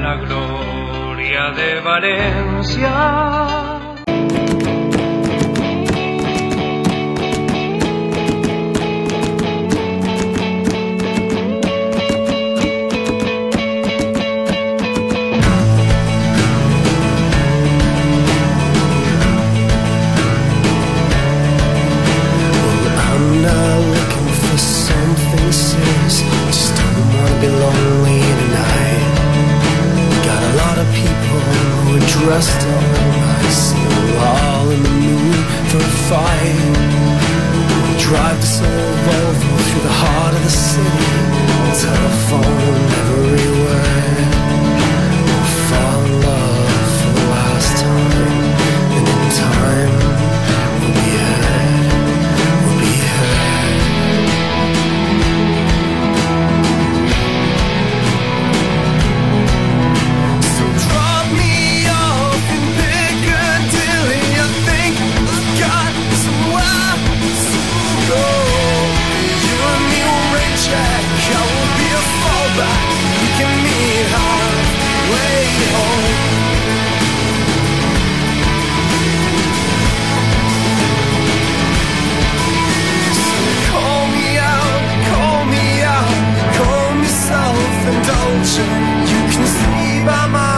la gloria de Valencia. Dressed all nice, they're all in the mood for a fight. We drive this old Volvo through the heart of the city, telephone everywhere. We'll fall in love for the last time, and in time we'll be heard, we'll be heard. So drop me you can see by my